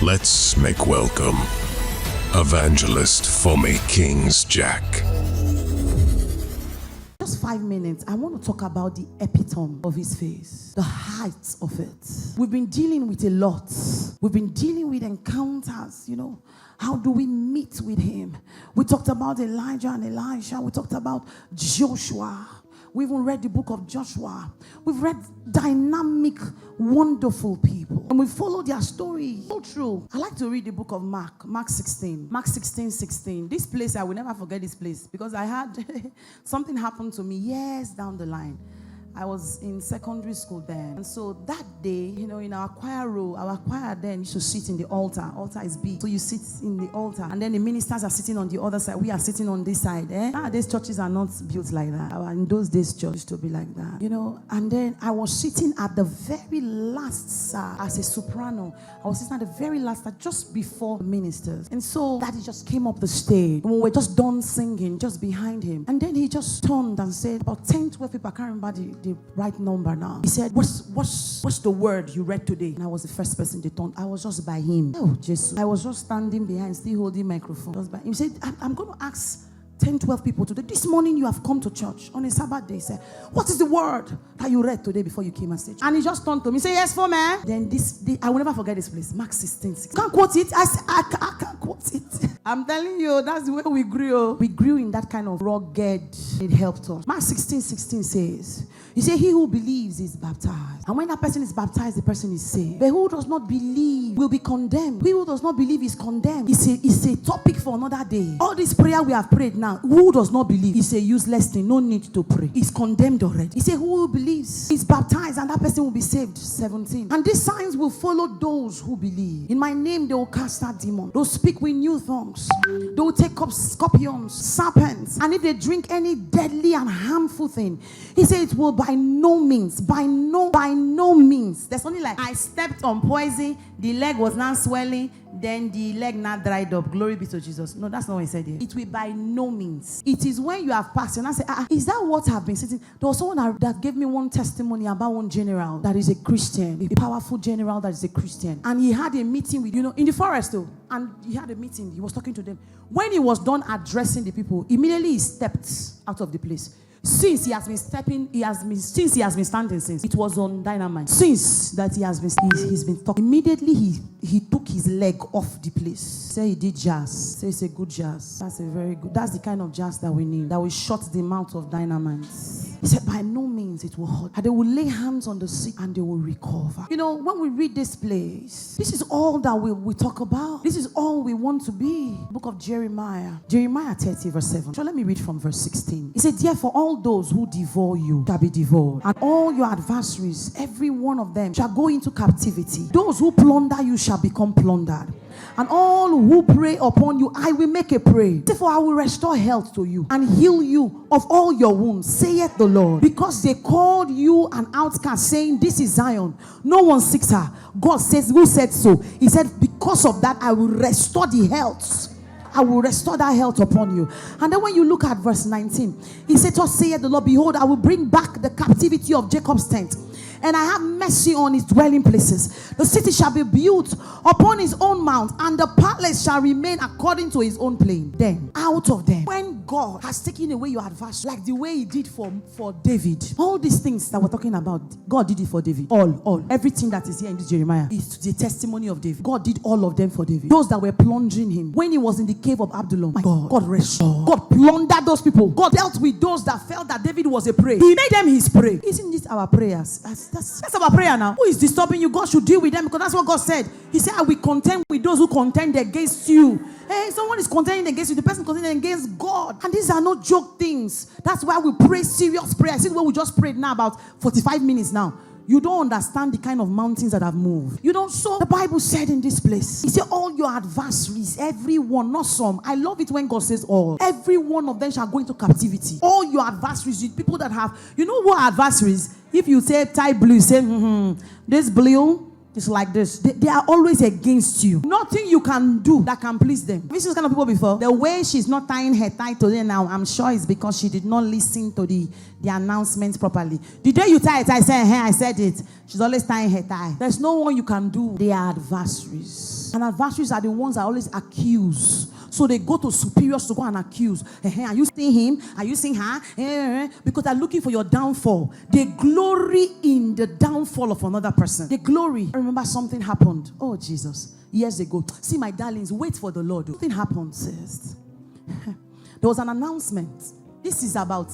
Let's make welcome Evangelist Fome Kings Jack. Just 5 minutes, I want to talk about the epitome of his face, the heights of it. We've been dealing with a lot. We've been dealing with encounters, How do we meet with him? We talked about Elijah and Elisha. We talked about Joshua. We even read the book of Joshua. We've read dynamic, wonderful people. And we follow their story. So true. I like to read the book of Mark 16. Mark 16:16. This place, I will never forget this place. Because I had something happen to me years down the line. I was in secondary school then. And so that day, in our choir row, our choir then used to sit in the altar. Altar is big. So you sit in the altar. And then the ministers are sitting on the other side. We are sitting on this side. Nowadays, churches are not built like that. In those days, church used to be like that. And then I was sitting at the very last side as a soprano. I was sitting at the very last side just before the ministers. And so Daddy just came up the stage. And we were just done singing just behind him. And then he just turned and said, about 10, 12 people, I can't remember the right number now. He said, what's the word you read today? And I was the first person they turned. I was just by him. Oh, Jesus. I was just standing behind, still holding microphone. Just by him. He said, I'm going to ask 10, 12 people today. This morning you have come to church on a Sabbath day. He said, what is the word that you read today before you came and said? And he just turned to me. He said, yes, for me. Then I will never forget this place. Mark 16:16. Can't quote it. I said, I can't quote it. I'm telling you, that's the way we grew. We grew in that kind of rugged. It helped us. Mark 16:16 says, you say, he who believes is baptized. And when that person is baptized, the person is saved. But who does not believe will be condemned. He who does not believe is condemned. It's a topic for another day. All this prayer we have prayed now, who does not believe is a useless thing. No need to pray. He's condemned already. He said, who believes is baptized, and that person will be saved. 17. And these signs will follow those who believe. In my name, they will cast out demons. They'll speak with new tongues. They will take up scorpions, serpents. And if they drink any deadly and harmful thing, he said it will by no means. By no means. There's only like I stepped on poison, the leg was now swelling, then the leg now dried up. Glory be to Jesus. No, that's not what he said here. It will by no means. It is when you have passed and I say, is that what I've been sitting? There was someone that gave me one testimony about one general that is a Christian, a powerful general that is a Christian. And he had a meeting with, in the forest though. And he had a meeting. He was talking to them. When he was done addressing the people, immediately he stepped out of the place. Since he has been standing since. It was on dynamite. Since that he's been talking. Immediately he took his leg off the place. Say he did jazz. Say it's a good jazz. That's the kind of jazz that we need. That will shut the mouth of dynamite. He said, by no means it will hurt. And they will lay hands on the sick and they will recover. When we read this place, this is all that we talk about. This is all we want to be. Book of Jeremiah. Jeremiah 30 verse 7. So let me read from verse 16. He said, therefore all those who devour you shall be devoured. And all your adversaries, every one of them, shall go into captivity. Those who plunder you shall become plundered. And all who prey upon you, I will make a prey. Therefore, I will restore health to you and heal you of all your wounds, saith the Lord. Because they called you an outcast, saying, this is Zion. No one seeks her. God says, who said so? He said, because of that, I will restore the health. I will restore that health upon you. And then when you look at verse 19, he said, thus saith the Lord, behold, I will bring back the captivity of Jacob's tent, and I have mercy on his dwelling places. The city shall be built upon his own mount, and the palace shall remain according to his own plain. Then, out of them, when God has taken away your adversary, like the way he did for David, all these things that we're talking about, God did it for David. All. Everything that is here in this Jeremiah is the testimony of David. God did all of them for David. Those that were plunging him, when he was in the cave of Abdullam, my God restored. God plundered those people. God dealt with those that felt that David was a prey. He made them his prey. Isn't this our prayers? That's our prayer now. Who is disturbing you? God should deal with them, because that's what God said. He said, I will contend with those who contend against you. Hey, someone is contending against you. The person contending against God. And these are not joke things. That's why we pray serious prayer. See what we just prayed now about 45 minutes now. You don't understand the kind of mountains that have moved. You don't. So the Bible said in this place, he said, all your adversaries, everyone, not some. I love it when God says all. Every one of them shall go into captivity. All your adversaries, the people that have, what are adversaries? If you say type blue, you say, this blue, It's like this. They are always against you. Nothing you can do that can please them. Have you seen those kind of people before? The way she's not tying her tie today now, I'm sure it's because she did not listen to the announcement properly. The day you tie it, I said, hey, I said it. She's always tying her tie. There's no one you can do. They are adversaries. And adversaries are the ones that always accuse. So they go to superiors to go and accuse. Are you seeing him? Are you seeing her? Because they're looking for your downfall. They glory in the downfall of another person. They glory. I remember something happened. Oh, Jesus. Years ago. See, my darlings, wait for the Lord. Something happened, sis. There was an announcement. This is about,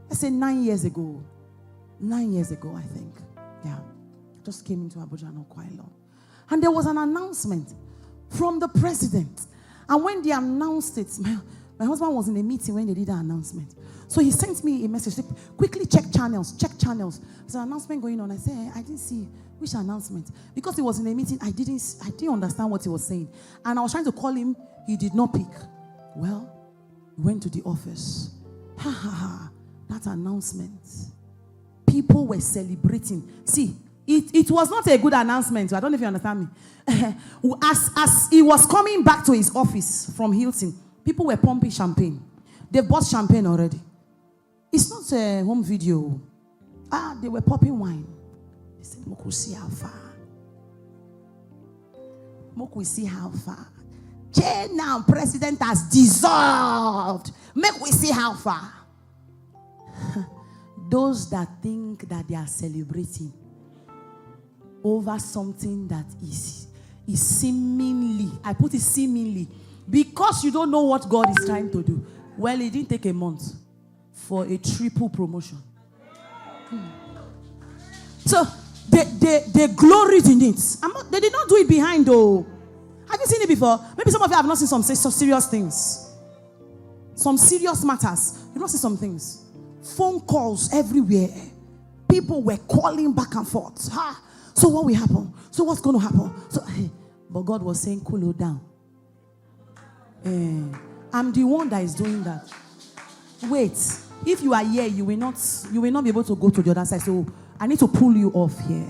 let's say, 9 years ago. 9 years ago, I think. Yeah. Just came into Abuja not quite long. And there was an announcement from the president. And when they announced it, my husband was in a meeting when they did the announcement. So he sent me a message. Said, quickly check channels. There's an announcement going on. I said, I didn't see which announcement. Because he was in a meeting, I didn't understand what he was saying. And I was trying to call him. He did not pick. Well, we went to the office. That announcement. People were celebrating. See, it was not a good announcement. I don't know if you understand me. As he was coming back to his office from Hilton, people were pumping champagne. They bought champagne already. It's not a home video. They were popping wine. They said, Moku, see how far. Moku, see how far. Now, president has dissolved. Make we see how far. Those that think that they are celebrating over something that is seemingly, I put it seemingly, because you don't know what God is trying to do. Well, it didn't take a month for a triple promotion. So they gloried in it. They did not do it behind though. Have you seen it before? Maybe some of you have not seen some serious things. Some serious matters. You've not seen some things. Phone calls everywhere. People were calling back and forth. So what will happen? So what's going to happen? But God was saying, cool down. I'm the one that is doing that. Wait. If you are here, you will not be able to go to the other side. So I need to pull you off here.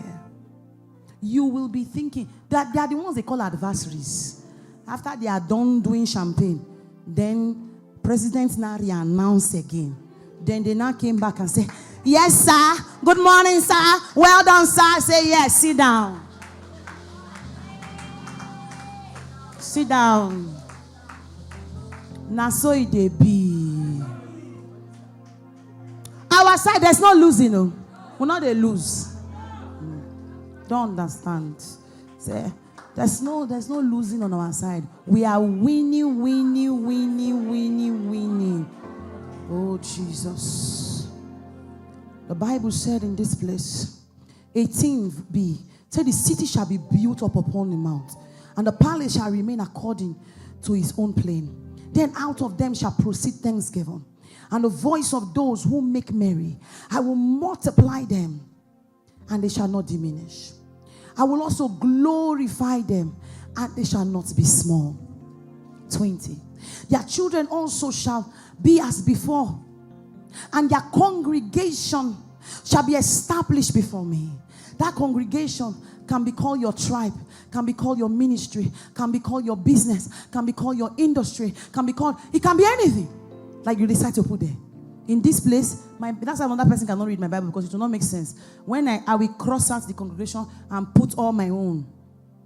You will be thinking that they are the ones they call adversaries. After they are done doing champagne, then President Nari announced again. Then they now came back and said, yes, sir. Good morning, sir. Well done, sir. Say yes. Sit down. Sit down. Now so it dey be. Our side, there's no losing. No. We're not a lose. Don't understand. Say, there's no losing on our side. We are winning. Oh, Jesus. The Bible said in this place, 18b, said the city shall be built up upon the mount, and the palace shall remain according to his own plan. Then out of them shall proceed thanksgiving, and the voice of those who make merry. I will multiply them, and they shall not diminish. I will also glorify them, and they shall not be small. 20. Their children also shall be as before, and their congregation shall be established before me. That congregation can be called your tribe, can be called your ministry, can be called your business, can be called your industry, it can be anything like you decide to put there. In this place, that's why another person cannot read my Bible, because it will not make sense. When I will cross out the congregation and put all my own.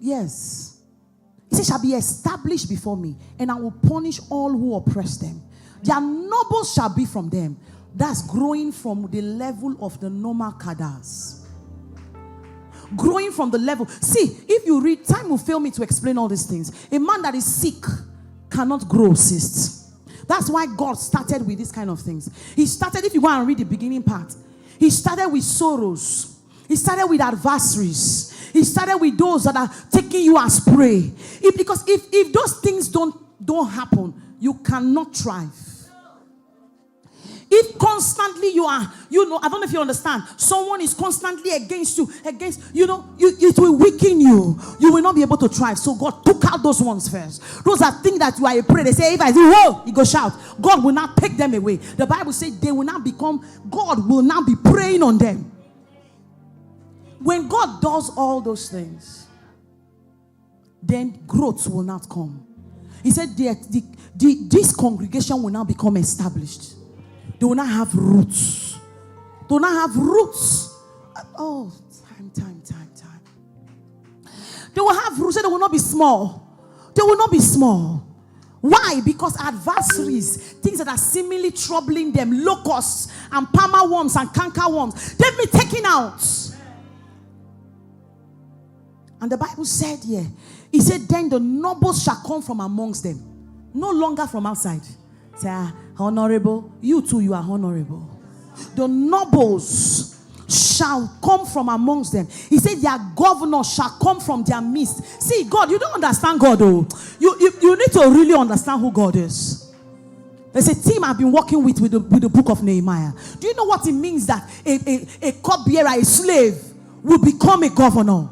Yes. It says, shall be established before me, and I will punish all who oppress them. Their nobles shall be from them. That's growing from the level of the normal cadres. Growing from the level. See, if you read, time will fail me to explain all these things. A man that is sick cannot grow cysts. That's why God started with these kind of things. He started, if you go and read the beginning part, he started with sorrows. He started with adversaries. He started with those that are taking you as prey. Because if those things don't happen, you cannot thrive. If constantly you are, I don't know if you understand, someone is constantly against you, it will weaken you. You will not be able to thrive. So God took out those ones first. Those that think that you are a prey. They say, if I say, whoa, you go shout. God will not take them away. The Bible says God will now be preying on them. When God does all those things, then growth will not come. He said this congregation will now become established. They will not have roots. They will not have roots. Oh, time. They will have roots. They will not be small. They will not be small. Why? Because adversaries, things that are seemingly troubling them, locusts and palmer worms and canker worms, they've been taken out. And the Bible said here, he said, then the nobles shall come from amongst them, no longer from outside. Say, honorable, you too, you are honorable. The nobles shall come from amongst them. He said, their governor shall come from their midst. See, God, you don't understand God, though. You need to really understand who God is. There's a team I've been working with the book of Nehemiah. Do you know what it means that a cupbearer, a slave, will become a governor?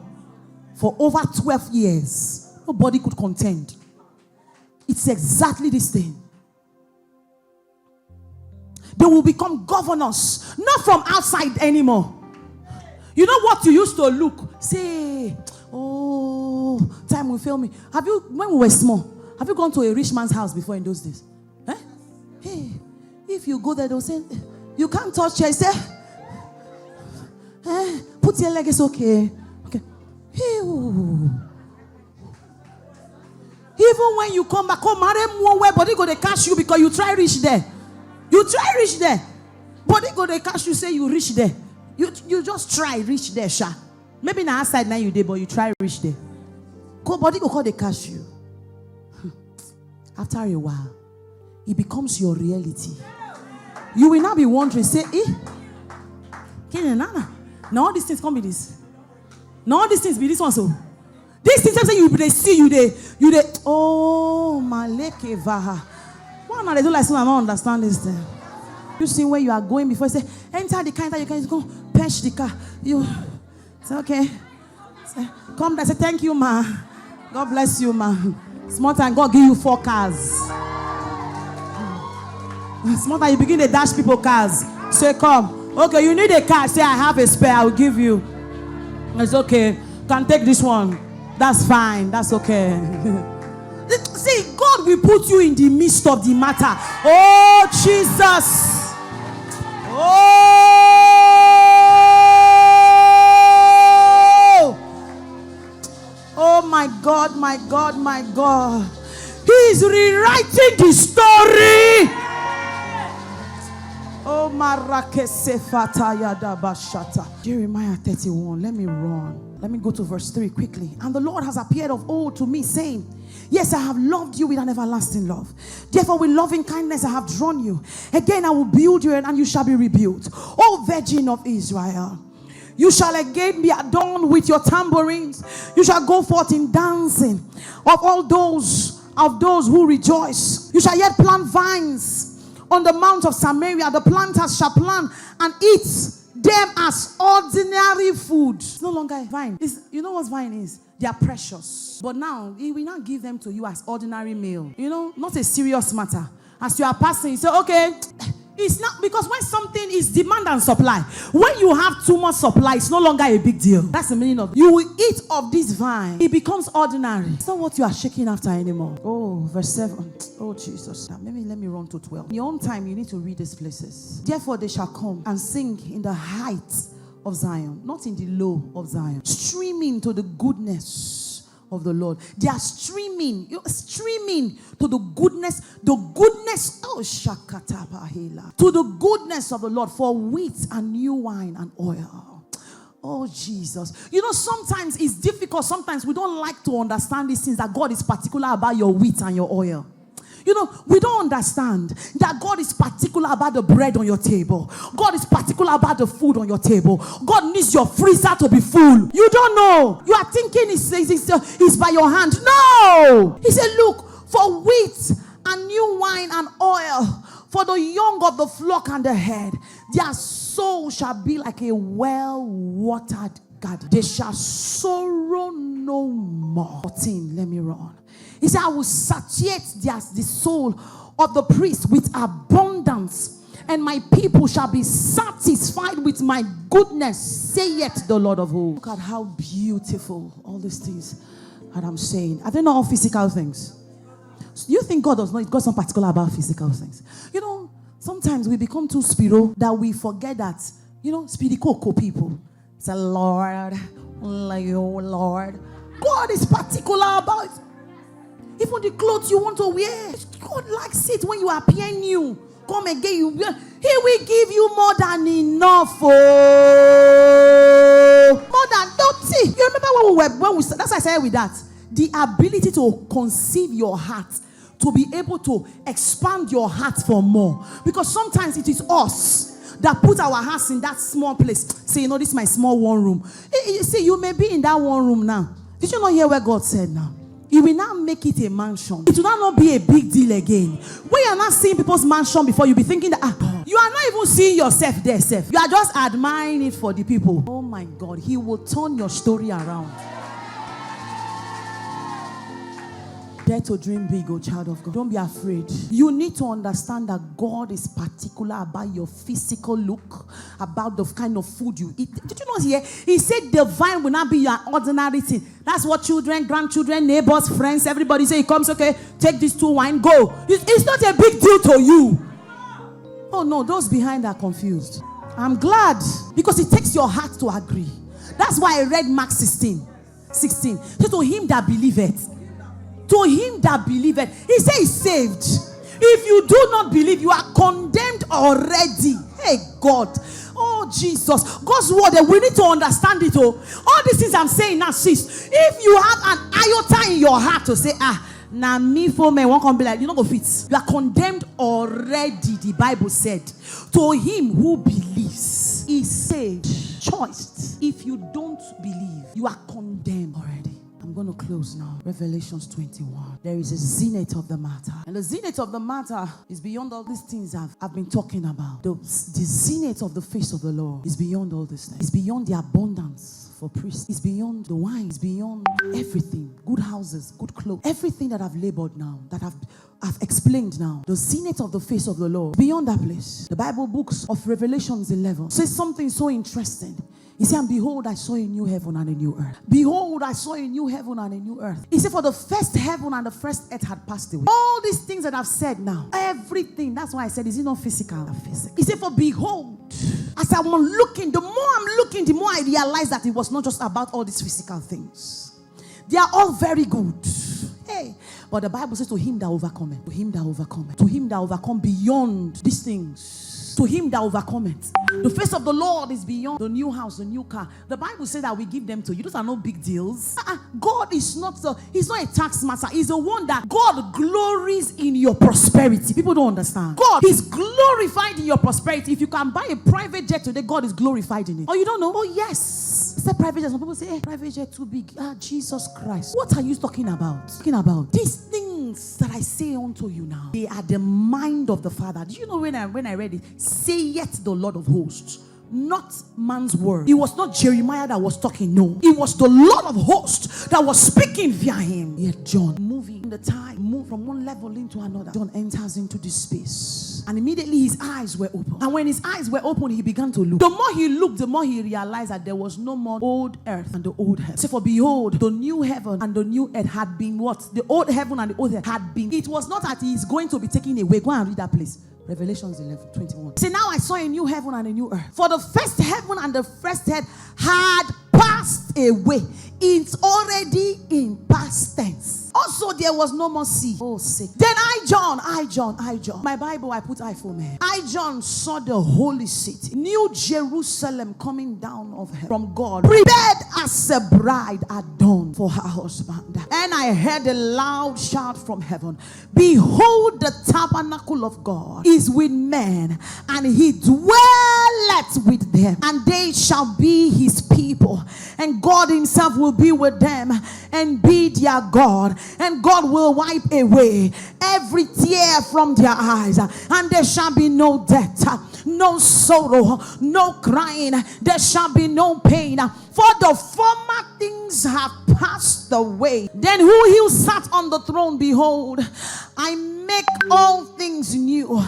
For over 12 years, nobody could contend. It's exactly this thing. They will become governors, not from outside anymore. You know what you used to look? Say, oh, time will fail me. When we were small, have you gone to a rich man's house before in those days? Eh? Hey, if you go there, they'll say, you can't touch her. Say, put your leg, it's okay. Okay. Ew. Even when you come back, body go they catch you because you try reach there. You try reach there. Body go they catch you, say you reach there. You just try reach there, sha. Maybe na outside now you did, but you try reach there. Body go call they catch you. After a while, it becomes your reality. You will not be wondering, say, now all these things come with this. Now all these things be this one so. These things say they see you they oh maleke vaha. Why not they do like so I don't understand this thing? You see where you are going before you say enter the car, you can go patch the car. You say okay. Say, come there, say thank you, ma. God bless you, ma. Small time, God give you 4 cars. Small time, you begin to dash people cars. Say come. Okay, you need a car. Say I have a spare, I will give you. It's okay. Can take this one. That's fine. That's okay. See, God will put you in the midst of the matter. Oh, Jesus. Oh, my God, my God, my God. He is rewriting the story. Oh, Jeremiah 31. Let me run. Let me go to verse 3 quickly. And the Lord has appeared of old to me, saying, yes, I have loved you with an everlasting love. Therefore, with loving kindness I have drawn you. Again, I will build you, and you shall be rebuilt. O Virgin of Israel, you shall again be adorned with your tambourines. You shall go forth in dancing of all those who rejoice. You shall yet plant vines on the mount of Samaria. The planters shall plant and eat them as ordinary food. It's no longer a vine. You know what vine is? They are precious. But now, he will not give them to you as ordinary meal. You know, not a serious matter. As you are passing, you say, okay. It's not, because when something is demand and supply, when you have too much supply, it's no longer a big deal. That's the meaning of it. You will eat of this vine. It becomes ordinary. It's not what you are shaking after anymore. Oh, verse 7. Oh, Jesus. Now, maybe let me run to 12. In your own time, you need to read these places. Therefore, they shall come and sing in the heights of Zion, not in the low of Zion, streaming to the goodness of the Lord. They are streaming to the goodness, oh Shakatabahila, to the goodness of the Lord, for wheat and new wine and oil. Oh Jesus. You know, sometimes it's difficult. Sometimes we don't like to understand these things, that God is particular about your wheat and your oil. You know, we don't understand that God is particular about the bread on your table. God is particular about the food on your table. God needs your freezer to be full. You don't know. You are thinking it's by your hand. No! He said, look, for wheat and new wine and oil, for the young of the flock and the herd, their soul shall be like a well-watered garden. They shall sorrow no more. 14, let me run. He said, I will satiate the soul of the priest with abundance, and my people shall be satisfied with my goodness, saith the Lord of hosts. Look at how beautiful all these things that I'm saying. Are they not all physical things? So you think God does not got some particular about physical things? You know, sometimes we become too spiritual that we forget that, you know, spiritual people. It's a Lord, Lord. God is particular about it. Even the clothes you want to wear, God likes it when you appear new. Come again, you wear. He will give you more than enough. Oh, more than don't see. You remember when we that's why I said with that, the ability to conceive your heart, to be able to expand your heart for more. Because sometimes it is us that put our hearts in that small place. Say, you know, this is my small one room. You see, you may be in that one room now. Did you not hear what God said now? He will now make it a mansion. It will not be a big deal again. When you are not seeing people's mansion before, you'll be thinking that you are not even seeing yourself there, self. You are just admiring it for the people. Oh my God, He will turn your story around. Dare to dream big, oh child of God. Don't be afraid. You need to understand that God is particular about your physical look, about the kind of food you eat. Did you not hear? He said the vine will not be your ordinary thing. That's what children, grandchildren, neighbors, friends, everybody say. He comes, okay, take these 2 wine, go. It's not a big deal to you. Oh no, those behind are confused. I'm glad because it takes your heart to agree. That's why I read Mark 16. So to him that believeth. To him that believeth. He says he's saved. If you do not believe, you are condemned already. Hey God. Oh Jesus. God's word, we need to understand it. Oh, all these things I'm saying now, sis. If you have an iota in your heart to say, now me for me won't come be like, you know, go fit. You are condemned already. The Bible said, to him who believes is saved. Choice. If you don't believe, you are condemned already. I'm going to close now. Revelations 21. There is a zenith of the matter. And the zenith of the matter is beyond all these things I've been talking about. The zenith of the face of the Lord is beyond all these things. It's beyond the abundance for priests. It's beyond the wine. It's beyond everything. Good houses, good clothes. Everything that I've labored now, that I've explained now. The zenith of the face of the Lord. Beyond that place. The Bible books of Revelations 11 says something so interesting. He said, and behold, I saw a new heaven and a new earth. Behold, I saw a new heaven and a new earth. He said, for the first heaven and the first earth had passed away. All these things that I've said now, everything, that's why I said, is it not physical? Physical. He said, for behold, as I'm looking, the more I'm looking, the more I realize that it was not just about all these physical things. They are all very good. Hey, but the Bible says, to him that overcometh, to him that overcometh, to him that overcome beyond these things. To him that overcometh. The face of the Lord is beyond the new house, the new car. The Bible says that we give them to you. Those are no big deals. God is not he's not a tax master. He's the one that God glories in your prosperity. People don't understand. God is glorified in your prosperity. If you can buy a private jet today, God is glorified in it. Oh, you don't know? Oh, yes. It's a private jet. Some people say, hey, private jet too big. Jesus Christ. What are you talking about? Talking about these things that I say unto you now. They are the mind of the Father. Do you know when I read it? Saith the Lord of hosts. Not man's word. It was not Jeremiah that was talking. No. It was the Lord of hosts that was speaking via him. Yet John, moving in the time, moved from one level into another. John enters into this space. And immediately his eyes were open. And when his eyes were open, he began to look. The more he looked, the more he realized that there was no more old earth and the old heaven. So for behold, the new heaven and the new earth had been what? The old heaven and the old earth had been. It was not that he is going to be taken away. Go and read that place. Revelations 11:21. See, now I saw a new heaven and a new earth. For the first heaven and the first earth had passed away. It's already in past tense. Also, there was no more sea. Oh, sick. Then I, John. My Bible, I put I for me. I, John, saw the holy city, New Jerusalem, coming down of heaven from God, prepared as a bride adorned for her husband. And I heard a loud shout from heaven. Behold, the tabernacle of God is with men, and he dwelleth with them, and they shall be his people, and God himself will be with them and be their God, and God will wipe away every tear from their eyes, and there shall be no death, no sorrow, no crying, there shall be no pain, for the former things have passed away. Then who sat on the throne? Behold, I make all things new.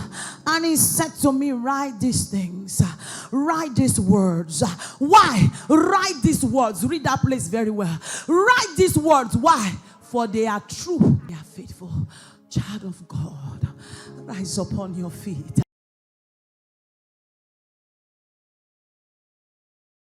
And he said to me, write these things. Write these words. Why? Write these words. Read that place very well. Write these words. Why? For they are true. They are faithful. Child of God, rise upon your feet.